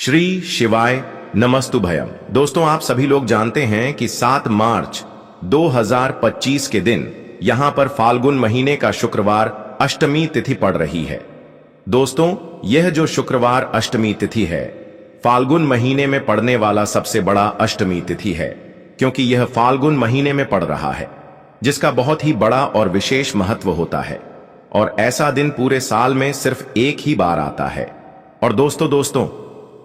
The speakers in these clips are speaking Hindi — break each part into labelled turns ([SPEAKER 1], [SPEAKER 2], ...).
[SPEAKER 1] श्री शिवाय नमस्तुभयम। दोस्तों, आप सभी लोग जानते हैं कि 7 मार्च 2025 के दिन यहां पर फाल्गुन महीने का शुक्रवार अष्टमी तिथि पड़ रही है। दोस्तों, यह जो शुक्रवार अष्टमी तिथि है, फाल्गुन महीने में पड़ने वाला सबसे बड़ा अष्टमी तिथि है, क्योंकि यह फाल्गुन महीने में पड़ रहा है, जिसका बहुत ही बड़ा और विशेष महत्व होता है। और ऐसा दिन पूरे साल में सिर्फ एक ही बार आता है। और दोस्तों,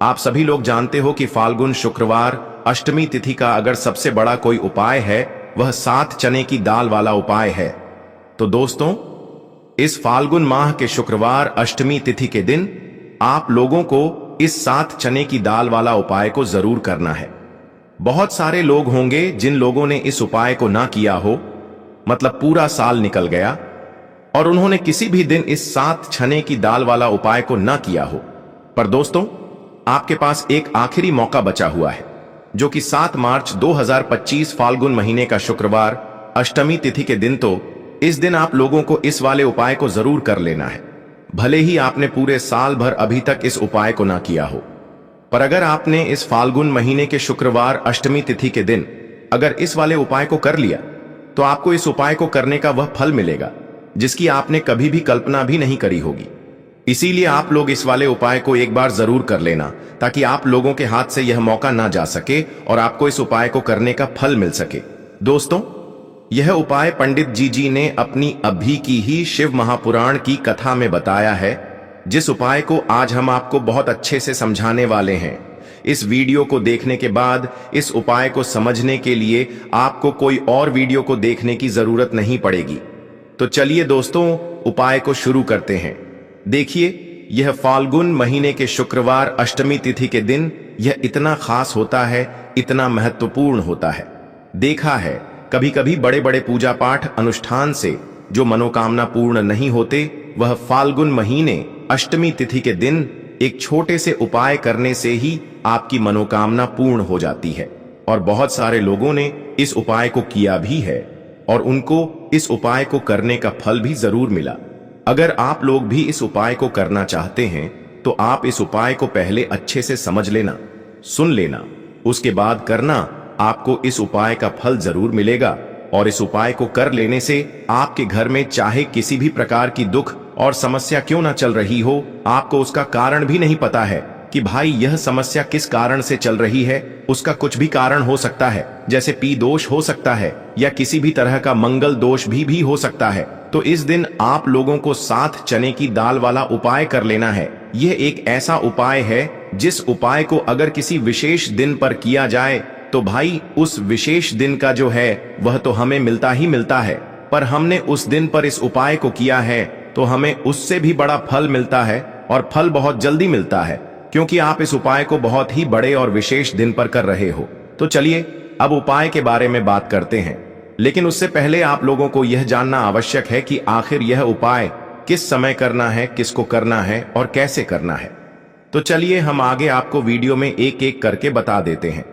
[SPEAKER 1] आप सभी लोग जानते हो कि फाल्गुन शुक्रवार अष्टमी तिथि का अगर सबसे बड़ा कोई उपाय है, वह 7 चने की दाल वाला उपाय है। तो दोस्तों, इस फाल्गुन माह के शुक्रवार अष्टमी तिथि के दिन आप लोगों को इस 7 चने की दाल वाला उपाय को जरूर करना है। बहुत सारे लोग होंगे जिन लोगों ने इस उपाय को ना किया हो, मतलब पूरा साल निकल गया और उन्होंने किसी भी दिन इस 7 चने की दाल वाला उपाय को ना किया हो। पर दोस्तों, आपके पास एक आखिरी मौका बचा हुआ है, जो कि 7 मार्च 2025 फाल्गुन महीने का शुक्रवार अष्टमी तिथि के दिन। तो इस दिन आप लोगों को इस वाले उपाय को जरूर कर लेना है, भले ही आपने पूरे साल भर अभी तक इस उपाय को ना किया हो। पर अगर आपने इस फाल्गुन महीने के शुक्रवार अष्टमी तिथि के दिन अगर इस वाले उपाय को कर लिया, तो आपको इस उपाय को करने का वह फल मिलेगा जिसकी आपने कभी भी कल्पना भी नहीं करी होगी। इसीलिए आप लोग इस वाले उपाय को एक बार जरूर कर लेना, ताकि आप लोगों के हाथ से यह मौका ना जा सके और आपको इस उपाय को करने का फल मिल सके। दोस्तों, यह उपाय पंडित जी ने अपनी अभी की ही शिव महापुराण की कथा में बताया है, जिस उपाय को आज हम आपको बहुत अच्छे से समझाने वाले हैं। इस वीडियो को देखने के बाद इस उपाय को समझने के लिए आपको कोई और वीडियो को देखने की जरूरत नहीं पड़ेगी। तो चलिए दोस्तों, उपाय को शुरू करते हैं। देखिए, यह फाल्गुन महीने के शुक्रवार अष्टमी तिथि के दिन यह इतना खास होता है, इतना महत्वपूर्ण होता है। देखा है, कभी कभी बड़े बड़े पूजा पाठ अनुष्ठान से जो मनोकामना पूर्ण नहीं होते, वह फाल्गुन महीने अष्टमी तिथि के दिन एक छोटे से उपाय करने से ही आपकी मनोकामना पूर्ण हो जाती है। और बहुत सारे लोगों ने इस उपाय को किया भी है और उनको इस उपाय को करने का फल भी जरूर मिला। अगर आप लोग भी इस उपाय को करना चाहते हैं, तो आप इस उपाय को पहले अच्छे से समझ लेना, सुन लेना, उसके बाद करना। आपको इस उपाय का फल जरूर मिलेगा। और इस उपाय को कर लेने से आपके घर में चाहे किसी भी प्रकार की दुख और समस्या क्यों ना चल रही हो, आपको उसका कारण भी नहीं पता है कि भाई यह समस्या किस कारण से चल रही है, उसका कुछ भी कारण हो सकता है, जैसे पी दोष हो सकता है या किसी भी तरह का मंगल दोष भी हो सकता है। तो इस दिन आप लोगों को 7 चने की दाल वाला उपाय कर लेना है। यह एक ऐसा उपाय है जिस उपाय को अगर किसी विशेष दिन पर किया जाए, तो भाई उस विशेष दिन का जो है वह तो हमें मिलता ही मिलता है। पर हमने उस दिन पर इस उपाय को किया है तो हमें उससे भी बड़ा फल मिलता है, और फल बहुत जल्दी मिलता है, क्योंकि आप इस उपाय को बहुत ही बड़े और विशेष दिन पर कर रहे हो। तो चलिए अब उपाय के बारे में बात करते हैं। लेकिन उससे पहले आप लोगों को यह जानना आवश्यक है कि आखिर यह उपाय किस समय करना है, किसको करना है और कैसे करना है। तो चलिए हम आगे आपको वीडियो में एक एक करके बता देते हैं।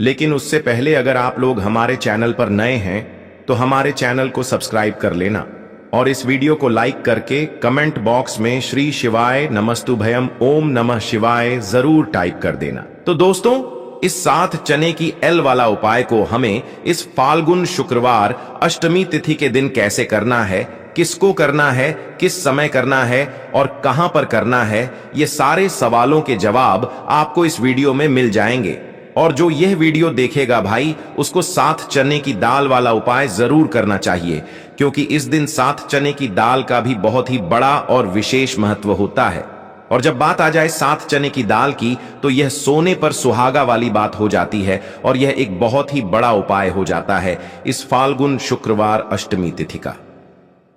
[SPEAKER 1] लेकिन उससे पहले अगर आप लोग हमारे चैनल पर नए हैं, तो हमारे चैनल को सब्सक्राइब कर लेना और इस वीडियो को लाइक करके कमेंट बॉक्स में श्री शिवाय नमस्तुभयम ओम नमः शिवाय जरूर टाइप कर देना। तो दोस्तों, इस 7 चने की एल वाला उपाय को हमें इस फाल्गुन शुक्रवार अष्टमी तिथि के दिन कैसे करना है, किसको करना है, किस समय करना है और कहां पर करना है, ये सारे सवालों के जवाब आपको इस वीडियो में मिल जाएंगे। और जो यह वीडियो देखेगा भाई, उसको 7 चने की दाल वाला उपाय जरूर करना चाहिए, क्योंकि इस दिन 7 चने की दाल का भी बहुत ही बड़ा और विशेष महत्व होता है। और जब बात आ जाए 7 चने की दाल की, तो यह सोने पर सुहागा वाली बात हो जाती है और यह एक बहुत ही बड़ा उपाय हो जाता है इस फाल्गुन शुक्रवार अष्टमी तिथि का।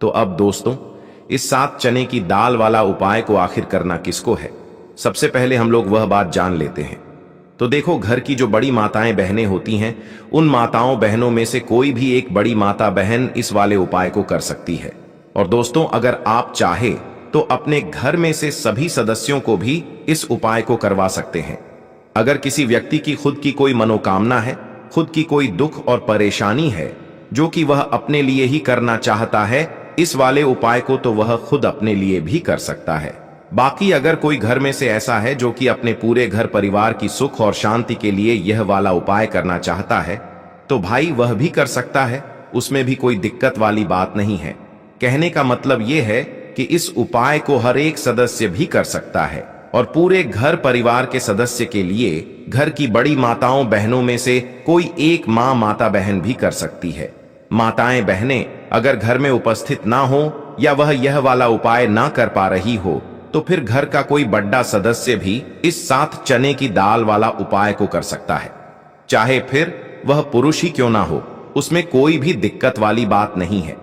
[SPEAKER 1] तो अब दोस्तों, इस 7 चने की दाल वाला उपाय को आखिर करना किसको है, सबसे पहले हम लोग वह बात जान लेते हैं। तो देखो, घर की जो बड़ी माताएं बहनें होती हैं, उन माताओं बहनों में से कोई भी एक बड़ी माता बहन इस वाले उपाय को कर सकती है। और दोस्तों, अगर आप चाहे तो अपने घर में से सभी सदस्यों को भी इस उपाय को करवा सकते हैं। अगर किसी व्यक्ति की खुद की कोई मनोकामना है, खुद की कोई दुख और परेशानी है जो कि वह अपने लिए ही करना चाहता है इस वाले उपाय को, तो वह खुद अपने लिए भी कर सकता है। बाकी अगर कोई घर में से ऐसा है जो कि अपने पूरे घर परिवार की सुख और शांति के लिए यह वाला उपाय करना चाहता है, तो भाई वह भी कर सकता है, उसमें भी कोई दिक्कत वाली बात नहीं है। कहने का मतलब यह है कि इस उपाय को हर एक सदस्य भी कर सकता है और पूरे घर परिवार के सदस्य के लिए घर की बड़ी माताओं बहनों में से कोई एक माँ माता बहन भी कर सकती है। माताएं बहनें अगर घर में उपस्थित ना हो या वह यह वाला उपाय ना कर पा रही हो तो फिर घर का कोई बड़ा सदस्य भी इस 7 चने की दाल वाला उपाय को कर सकता है, चाहे फिर वह पुरुष ही क्यों ना हो, उसमें कोई भी दिक्कत वाली बात नहीं है।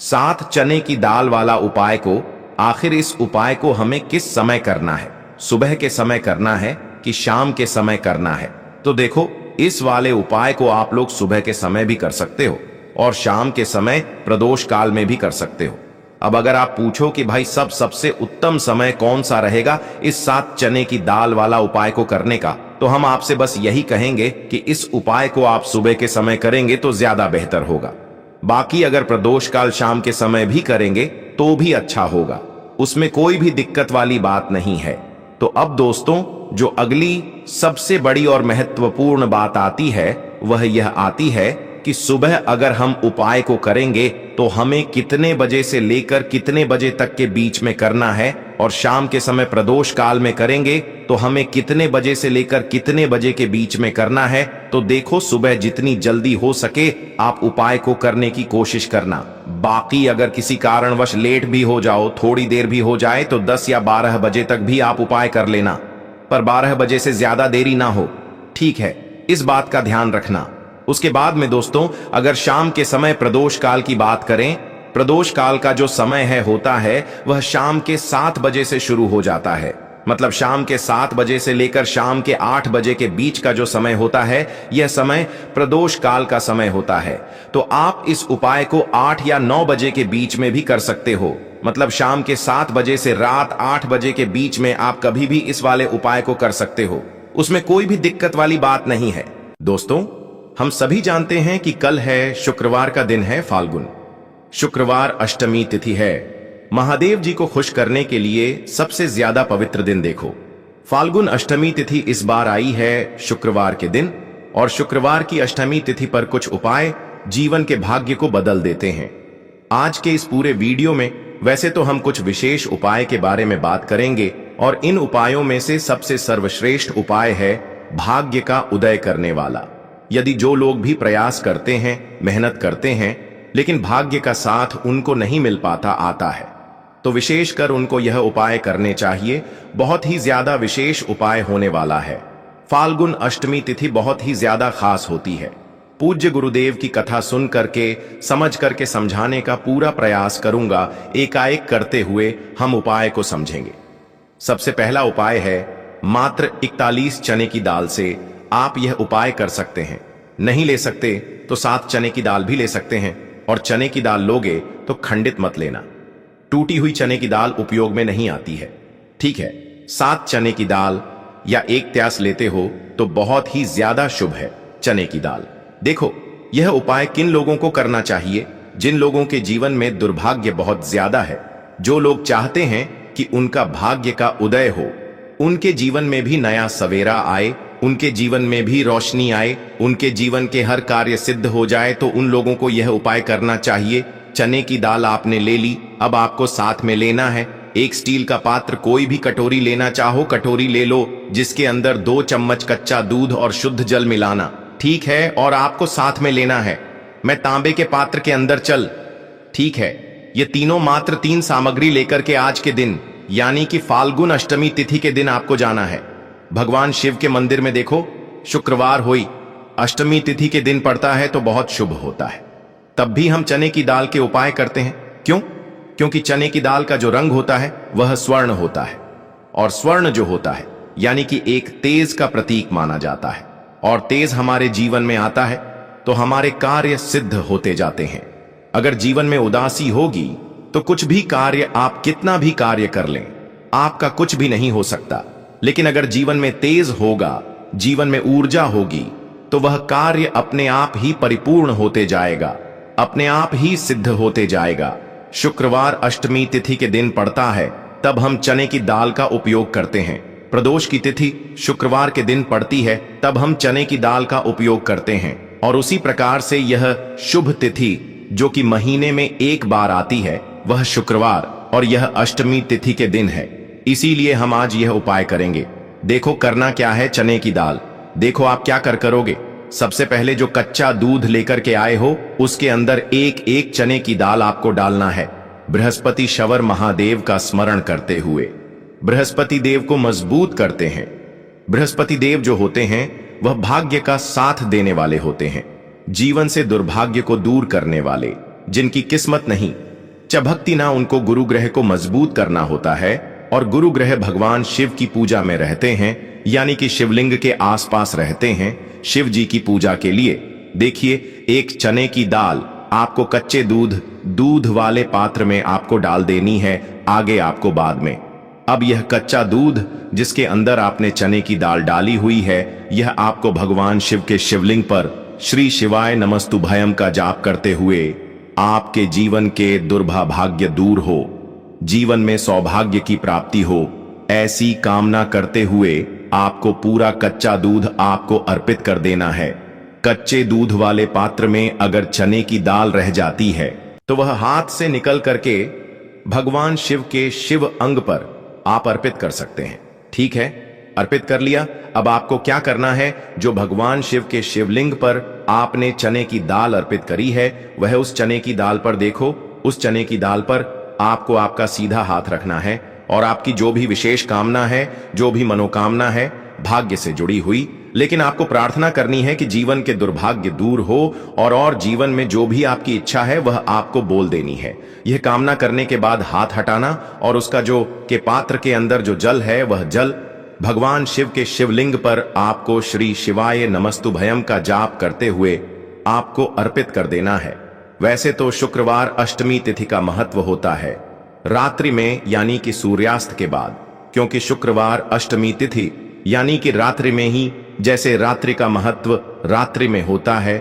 [SPEAKER 1] 7 चने की दाल वाला उपाय को आखिर इस उपाय को हमें किस समय करना है, सुबह के समय करना है कि शाम के समय करना है? तो देखो, इस वाले उपाय को आप लोग सुबह के समय भी कर सकते हो और शाम के समय प्रदोष काल में भी कर सकते हो। अब अगर आप पूछो कि भाई सबसे उत्तम समय कौन सा रहेगा इस 7 चने की दाल वाला उपाय को करने का, तो हम आपसे बस यही कहेंगे कि इस उपाय को आप सुबह के समय करेंगे तो ज्यादा बेहतर होगा। बाकी अगर प्रदोष काल शाम के समय भी करेंगे तो भी अच्छा होगा, उसमें कोई भी दिक्कत वाली बात नहीं है। तो अब दोस्तों, जो अगली सबसे बड़ी और महत्वपूर्ण बात आती है वह यह आती है कि सुबह अगर हम उपाय को करेंगे तो हमें कितने बजे से लेकर कितने बजे तक के बीच में करना है, और शाम के समय प्रदोष काल में करेंगे तो हमें कितने बजे से लेकर कितने बजे के बीच में करना है। तो देखो, सुबह जितनी जल्दी हो सके आप उपाय को करने की कोशिश करना। बाकी अगर किसी कारणवश लेट भी हो जाओ, थोड़ी देर भी हो जाए, तो 10 या 12 बजे तक भी आप उपाय कर लेना, पर 12 बजे से ज्यादा देरी ना हो, ठीक है? इस बात का ध्यान रखना। उसके बाद में दोस्तों, अगर शाम के समय प्रदोष काल की बात करें, प्रदोष काल का जो समय है होता है वह शाम के 7 बजे से शुरू हो जाता है। मतलब शाम के 7 बजे से लेकर शाम के 8 बजे के बीच का जो समय होता है, यह समय प्रदोष काल का समय होता है। तो आप इस उपाय को 8 या 9 बजे के बीच में भी कर सकते हो। मतलब शाम के 7 बजे से रात 8 बजे के बीच में आप कभी भी इस वाले उपाय को कर सकते हो, उसमें कोई भी दिक्कत वाली बात नहीं है। दोस्तों, हम सभी जानते हैं कि कल है शुक्रवार का दिन है फाल्गुन। शुक्रवार अष्टमी तिथि है। महादेव जी को खुश करने के लिए सबसे ज्यादा पवित्र दिन देखो, फाल्गुन अष्टमी तिथि इस बार आई है शुक्रवार के दिन, और शुक्रवार की अष्टमी तिथि पर कुछ उपाय जीवन के भाग्य को बदल देते हैं। आज के इस पूरे वीडियो में वैसे तो हम कुछ विशेष उपाय के बारे में बात करेंगे, और इन उपायों में से सबसे सर्वश्रेष्ठ उपाय है भाग्य का उदय करने वाला। यदि जो लोग भी प्रयास करते हैं, मेहनत करते हैं, लेकिन भाग्य का साथ उनको नहीं मिल पाता आता है, तो विशेषकर उनको यह उपाय करने चाहिए। बहुत ही ज्यादा विशेष उपाय होने वाला है। फाल्गुन अष्टमी तिथि बहुत ही ज्यादा खास होती है। पूज्य गुरुदेव की कथा सुन करके, समझ करके समझाने का पूरा प्रयास करूंगा। एकाएक करते हुए हम उपाय को समझेंगे। सबसे पहला उपाय है, मात्र 41 चने की दाल से आप यह उपाय कर सकते हैं। नहीं ले सकते तो 7 चने की दाल भी ले सकते हैं, और चने की दाल लोगे तो खंडित मत लेना। टूटी हुई चने की दाल उपयोग में नहीं आती है, ठीक है? 7 चने की दाल या 1 त्यास लेते हो तो बहुत ही ज्यादा शुभ है चने की दाल। देखो, यह उपाय किन लोगों को करना चाहिए? जिन लोगों के जीवन में दुर्भाग्य बहुत ज्यादा है, जो लोग चाहते हैं कि उनका भाग्य का उदय हो, उनके जीवन में भी नया सवेरा आए, उनके जीवन में भी रोशनी आए, उनके जीवन के हर कार्य सिद्ध हो जाए, तो उन लोगों को यह उपाय करना चाहिए। चने की दाल आपने ले ली, अब आपको साथ में लेना है एक स्टील का पात्र, कोई भी कटोरी लेना चाहो कटोरी ले लो, जिसके अंदर 2 चम्मच कच्चा दूध और शुद्ध जल मिलाना, ठीक है? और आपको साथ में लेना है, मैं तांबे के पात्र के अंदर चल, ठीक है? ये तीनों मात्र 3 सामग्री लेकर के आज के दिन, यानी कि फाल्गुन अष्टमी तिथि के दिन आपको जाना है। भगवान शिव के मंदिर में देखो, शुक्रवार हुई, अष्टमी तिथि के दिन पड़ता है तो बहुत शुभ होता है। तब भी हम चने की दाल के उपाय करते हैं। क्यों? क्योंकि चने की दाल का जो रंग होता है वह स्वर्ण होता है, और स्वर्ण जो होता है यानी कि एक तेज का प्रतीक माना जाता है, और तेज हमारे जीवन में आता है तो हमारे कार्य सिद्ध होते जाते हैं। अगर जीवन में उदासी होगी तो कुछ भी कार्य, आप कितना भी कार्य कर लें, आपका कुछ भी नहीं हो सकता। लेकिन अगर जीवन में तेज होगा, जीवन में ऊर्जा होगी, तो वह कार्य अपने आप ही परिपूर्ण होते जाएगा, अपने आप ही सिद्ध होते जाएगा। शुक्रवार अष्टमी तिथि के दिन पड़ता है, तब हम चने की दाल का उपयोग करते हैं। प्रदोष की तिथि शुक्रवार के दिन पड़ती है, तब हम चने की दाल का उपयोग करते हैं। और उसी प्रकार से यह शुभ तिथि जो कि महीने में एक बार आती है वह शुक्रवार, और यह अष्टमी तिथि के दिन है। इसीलिए हम आज यह उपाय करेंगे। देखो करना क्या है, चने की दाल। देखो आप क्या करोगे। सबसे पहले जो कच्चा दूध लेकर के आए हो उसके अंदर एक एक चने की दाल आपको डालना है। बृहस्पति शवर महादेव का स्मरण करते हुए बृहस्पति देव को मजबूत करते हैं। बृहस्पति देव जो होते हैं वह भाग्य का साथ देने वाले होते हैं, जीवन से दुर्भाग्य को दूर करने वाले, जिनकी किस्मत नहीं चभकती ना, उनको गुरु ग्रह को मजबूत करना होता है। और गुरु ग्रह भगवान शिव की पूजा में रहते हैं, यानी कि शिवलिंग के आसपास रहते हैं शिव जी की पूजा के लिए। देखिए, एक चने की दाल आपको कच्चे दूध वाले पात्र में आपको डाल देनी है, आगे आपको बाद में। अब यह कच्चा दूध जिसके अंदर आपने चने की दाल डाली हुई है, यह आपको भगवान शिव के शिवलिंग पर श्री शिवाय नमस्तुभयम का जाप करते हुए आपके जीवन के दुर्भाग्य दूर हो, जीवन में सौभाग्य की प्राप्ति हो, ऐसी कामना करते हुए आपको पूरा कच्चा दूध आपको अर्पित कर देना है। कच्चे दूध वाले पात्र में अगर चने की दाल रह जाती है तो वह हाथ से निकल करके भगवान शिव के शिव अंग पर आप अर्पित कर सकते हैं। ठीक है, अर्पित कर लिया। अब आपको क्या करना है, जो भगवान शिव के शिवलिंग पर आपने चने की दाल अर्पित करी है, वह उस चने की दाल पर देखो, उस चने की दाल पर आपको आपका सीधा हाथ रखना है और आपकी जो भी विशेष कामना है, जो भी मनोकामना है भाग्य से जुड़ी हुई, लेकिन आपको प्रार्थना करनी है कि जीवन के दुर्भाग्य दूर हो और जीवन में जो भी आपकी इच्छा है वह आपको बोल देनी है। यह कामना करने के बाद हाथ हटाना और उसका जो के पात्र के अंदर जो जल है वह जल भगवान शिव के शिवलिंग पर आपको श्री शिवाय नमस्तुभयम का जाप करते हुए आपको अर्पित कर देना है। वैसे तो शुक्रवार अष्टमी तिथि का महत्व होता है रात्रि में, यानी कि सूर्यास्त के बाद, क्योंकि शुक्रवार अष्टमी तिथि यानी कि रात्रि में ही, जैसे रात्रि का महत्व रात्रि में होता है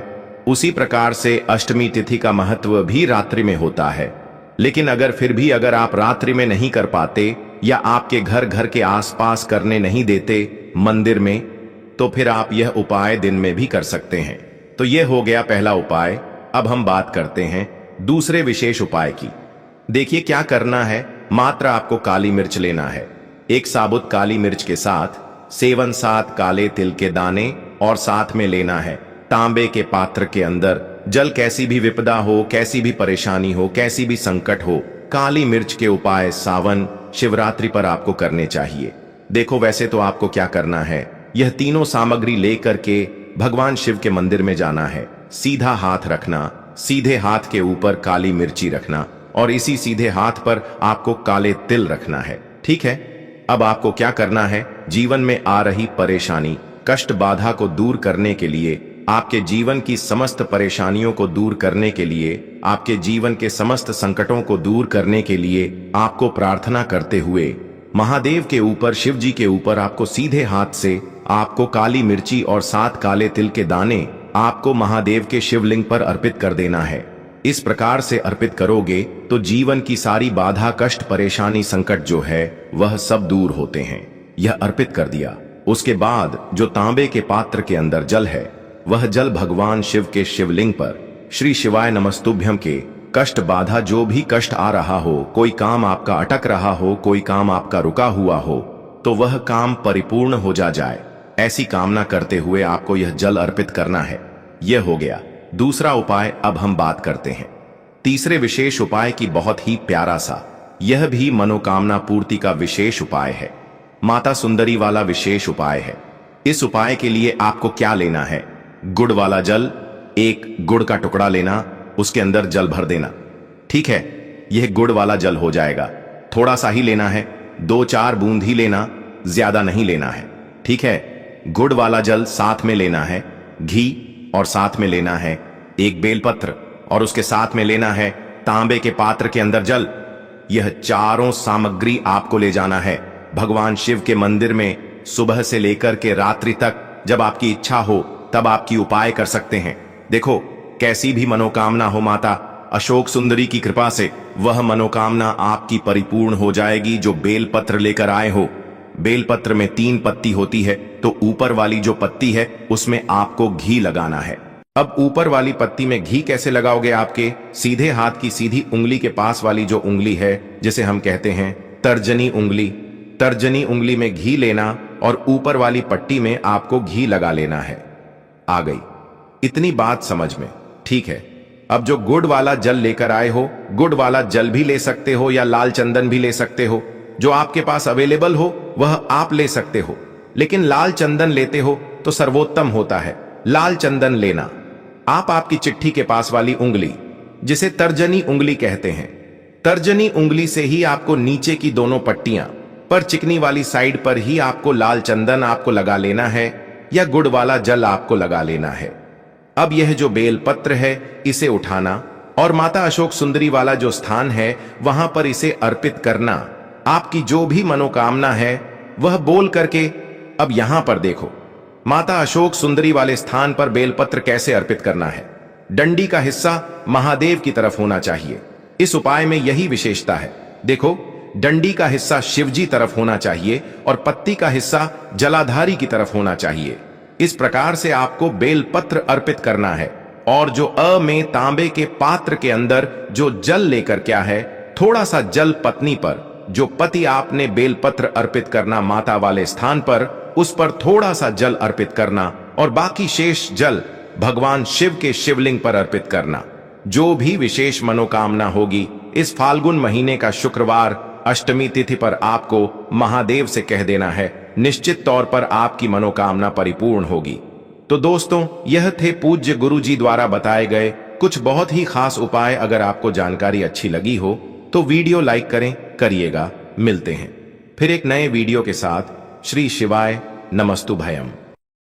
[SPEAKER 1] उसी प्रकार से अष्टमी तिथि का महत्व भी रात्रि में होता है। लेकिन अगर फिर भी अगर आप रात्रि में नहीं कर पाते या आपके घर के आसपास करने नहीं देते मंदिर में, तो फिर आप यह उपाय दिन में भी कर सकते हैं। तो यह हो गया पहला उपाय। अब हम बात करते हैं दूसरे विशेष उपाय की। देखिए क्या करना है, मात्र आपको काली मिर्च लेना है। एक साबुत काली मिर्च के साथ 7 काले तिल के दाने और साथ में लेना है तांबे के पात्र के अंदर जल। कैसी भी विपदा हो, कैसी भी परेशानी हो, कैसी भी संकट हो, काली मिर्च के उपाय सावन शिवरात्रि पर आपको करने चाहिए। देखो वैसे तो आपको क्या करना है, यह तीनों सामग्री लेकर के भगवान शिव के मंदिर में जाना है। सीधा हाथ रखना, सीधे हाथ के ऊपर काली मिर्ची रखना और इसी सीधे हाथ पर आपको काले तिल रखना है। ठीक है, अब आपको क्या करना है, जीवन में आ रही परेशानी कष्ट बाधा को दूर करने के लिए, आपके जीवन की समस्त परेशानियों को दूर करने के लिए, आपके जीवन के समस्त संकटों को दूर करने के लिए आपको प्रार्थना करते हुए महादेव के ऊपर, शिव जी के ऊपर आपको सीधे हाथ से आपको काली मिर्ची और 7 काले तिल के दाने आपको महादेव के शिवलिंग पर अर्पित कर देना है। इस प्रकार से अर्पित करोगे तो जीवन की सारी बाधा कष्ट परेशानी संकट जो है वह सब दूर होते हैं। यह अर्पित कर दिया। उसके बाद जो तांबे के पात्र के अंदर जल है वह जल भगवान शिव के शिवलिंग पर श्री शिवाय नमस्तुभ्यम के कष्ट बाधा, जो भी कष्ट आ रहा हो, कोई काम आपका अटक रहा हो, कोई काम आपका रुका हुआ हो, तो वह काम परिपूर्ण हो जाए, ऐसी कामना करते हुए आपको यह जल अर्पित करना है। यह हो गया दूसरा उपाय। अब हम बात करते हैं तीसरे विशेष उपाय की। बहुत ही प्यारा सा, यह भी मनोकामना पूर्ति का विशेष उपाय है, माता सुंदरी वाला विशेष उपाय है। इस उपाय के लिए आपको क्या लेना है, गुड़ वाला जल, एक गुड़ का टुकड़ा लेना, उसके अंदर जल भर देना। ठीक है, यह गुड़ वाला जल हो जाएगा। थोड़ा सा ही लेना है, 2-4 बूंद ही लेना, ज्यादा नहीं लेना है। ठीक है, गुड़ वाला जल साथ में लेना है घी और साथ में लेना है एक बेलपत्र और उसके साथ में लेना है तांबे के पात्र के अंदर जल। यह चारों सामग्री आपको ले जाना है भगवान शिव के मंदिर में। सुबह से लेकर के रात्रि तक जब आपकी इच्छा हो तब आपकी उपाय कर सकते हैं। देखो कैसी भी मनोकामना हो, माता अशोक सुंदरी की कृपा से वह मनोकामना आपकी परिपूर्ण हो जाएगी जो बेलपत्र लेकर आए हो। बेलपत्र में 3 पत्ती होती है, तो ऊपर वाली जो पत्ती है उसमें आपको घी लगाना है। अब ऊपर वाली पत्ती में घी कैसे लगाओगे? आपके सीधे हाथ की सीधी उंगली के पास वाली जो उंगली है, जिसे हम कहते हैं तर्जनी उंगली, तर्जनी उंगली में घी लेना और ऊपर वाली पट्टी में आपको घी लगा लेना है। आ गई इतनी बात समझ में? ठीक है। अब जो गुड़ वाला जल लेकर आए हो, गुड़ वाला जल भी ले सकते हो या लाल चंदन भी ले सकते हो, जो आपके पास अवेलेबल हो वह आप ले सकते हो। लेकिन लाल चंदन लेते हो तो सर्वोत्तम होता है, लाल चंदन लेना। आप आपकी चिट्ठी के पास वाली उंगली, जिसे तर्जनी उंगली कहते हैं, तर्जनी उंगली से ही आपको नीचे की दोनों पट्टियां पर चिकनी वाली साइड पर ही आपको लाल चंदन आपको लगा लेना है या गुड़ वाला जल आपको लगा लेना है। अब यह जो बेलपत्र है इसे उठाना और माता अशोक सुंदरी वाला जो स्थान है वहां पर इसे अर्पित करना। आपकी जो भी मनोकामना है वह बोल करके। अब यहां पर देखो, माता अशोक सुंदरी वाले स्थान पर बेलपत्र कैसे अर्पित करना है। डंडी का हिस्सा महादेव की तरफ होना चाहिए। इस उपाय में यही विशेषता है। देखो, डंडी का हिस्सा शिवजी तरफ होना चाहिए और पत्ती का हिस्सा जलाधारी की तरफ होना चाहिए। इस प्रकार से आपको बेलपत्र अर्पित करना है। और जो में तांबे के पात्र के अंदर जो जल लेकर क्या है, थोड़ा सा जल पत्नी पर, जो पति आपने बेलपत्र अर्पित करना माता वाले स्थान पर, उस पर थोड़ा सा जल अर्पित करना और बाकी शेष जल भगवान शिव के शिवलिंग पर अर्पित करना। जो भी विशेष मनोकामना होगी इस फाल्गुन महीने का शुक्रवार अष्टमी तिथि पर आपको महादेव से कह देना है। निश्चित तौर पर आपकी मनोकामना परिपूर्ण होगी। तो दोस्तों, यह थे पूज्य गुरु जी द्वारा बताए गए कुछ बहुत ही खास उपाय। अगर आपको जानकारी अच्छी लगी हो तो वीडियो लाइक करिएगा। मिलते हैं फिर एक नए वीडियो के साथ। श्री शिवाय नमस्तु भयम।